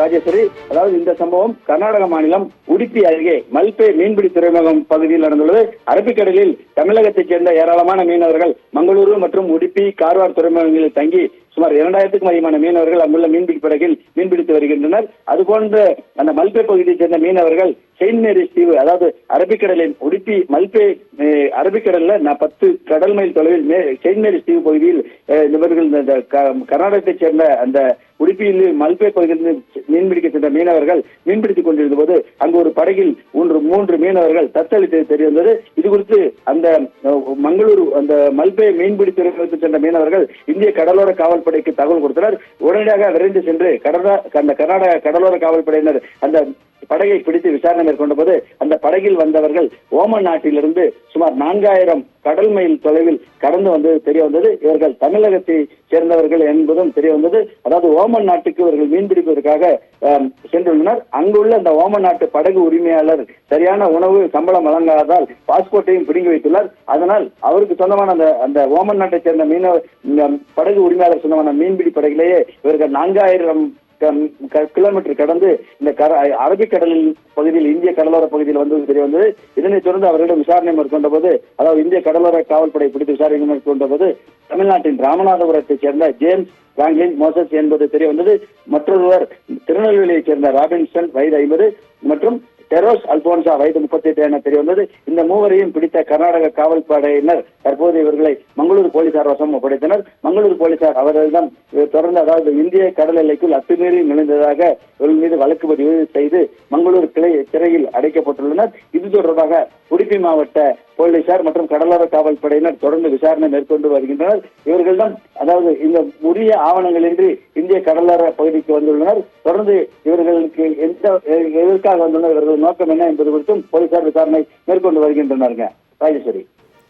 ராஜேஸ்வரி, அதாவது இந்த சம்பவம் கர்நாடக மாநிலம் உடுப்பி அருகே மல்பே மீன்பிடி துறைமுகம் பகுதியில் நடந்துள்ளது. அரபிக்கடலில் தமிழகத்தைச் சேர்ந்த ஏராளமான மீனவர்கள் மங்களூரு மற்றும் உடுப்பி, கார்வார் துறைமுகங்களில் தங்கி சுமார் 2000க்கும் அதிகமான மீனவர்கள் அங்குள்ள மீன்பிடி படகில் மீன்பிடித்து வருகின்றனர். அதுபோன்ற அந்த மல்பே பகுதியைச் சேர்ந்த மீனவர்கள் செயின்ட் மேரிஸ் தீவு, அதாவது அரபிக்கடலின் உடுப்பி மல்பே அரபிக்கடல்ல 10 கடல் மைல் தொலைவில் செயின்ட் மேரிஸ் தீவு பகுதியில் இவர்கள் கர்நாடகத்தைச் சேர்ந்த அந்த உடுப்பியில் மல்பே பகுதியில் மீன்பிடிக்க சென்ற மீனவர்கள் மீன்பிடித்துக் கொண்டிருந்த போது அங்கு ஒரு படகில் 3 மீனவர்கள் தத்தளித்தது தெரிய வந்தது. இது குறித்து அந்த மங்களூரு அந்த மல்பே மீன்பிடி துறைமுகத்தில் சென்ற மீனவர்கள் இந்திய கடலோர காவல்படைக்கு தகவல் கொடுத்தனர். உடனடியாக விரைந்து சென்று அந்த கர்நாடக கடலோர காவல்படையினர் அந்த படகை பிடித்து விசாரணை மேற்கொண்ட போது அந்த படகில் வந்தவர்கள் ஓமன் நாட்டிலிருந்து சுமார் 4000 கடல் மைல் தொலைவில் கடந்து வந்தது தெரிய வந்தது. இவர்கள் தமிழகத்தை சேர்ந்தவர்கள் என்பதும் தெரிய வந்தது. அதாவது ஓமன் நாட்டுக்கு இவர்கள் மீன்பிடிப்பதற்காக சென்றுள்ளனர். அங்குள்ள அந்த ஓமன் நாட்டு படகு உரிமையாளர் சரியான உணவு சம்பளம் வழங்காததால் பாஸ்போர்ட்டையும் பிடுங்கி வைத்துள்ளார். அதனால் அவருக்கு சொந்தமான அந்த ஓமன் நாட்டை சேர்ந்த படகு உரிமையாளர் சொந்தமான மீன்பிடி படகிலேயே இவர்கள் 4000 கிலோமீட்டர் கடந்து இந்த அரபிக்கடலில் பகுதியில் இந்திய கடலோர பகுதியில் வந்து தெரிய வந்தது. இதனைத் தொடர்ந்து அவர்களிடம் விசாரணை மேற்கொண்ட போது, அதாவது இந்திய கடலோர காவல்படை பிடித்து விசாரணை மேற்கொண்ட போது தமிழ்நாட்டின் ராமநாதபுரத்தைச் சேர்ந்த ஜேம்ஸ் பிராங்க்லின் மோசஸ் என்பது தெரிய வந்தது. மற்றொருவர் திருநெல்வேலியைச் சேர்ந்த ராபின்சன் வயது 50 மற்றும் டெரோஸ் அல்போன்சா வயது 38 என தெரிய வந்தது. இந்த மூவரையும் பிடித்த கர்நாடக காவல்படையினர் தற்போது இவர்களை மங்களூரு போலீசார் வசம் ஒப்படைத்தனர். மங்களூரு போலீசார் அவர்களிடம் தொடர்ந்து, அதாவது இந்திய கடல் எல்லைக்குள் அத்துமீறி நுழைந்ததாக இவர்கள் மீது வழக்கு பதிவு செய்து மங்களூரு சிறையில் அடைக்கப்பட்டுள்ளனர். இது தொடர்பாக உடுப்பி மாவட்ட போலீசார் மற்றும் கடலோர காவல்படையினர் தொடர்ந்து விசாரணை மேற்கொண்டு வருகின்றனர். இவர்களிடம், அதாவது இந்த உரிய ஆவணங்களின்றி இந்திய கடலோர பகுதிக்கு வந்துள்ளனர். தொடர்ந்து இவர்களுக்கு எதற்காக வந்துள்ளனர், இவர்கள் நோக்கம் என்ன என்பது குறித்தும் போலீசார் விசாரணை மேற்கொண்டு வருகின்றனர். ராஜேஸ்வரி.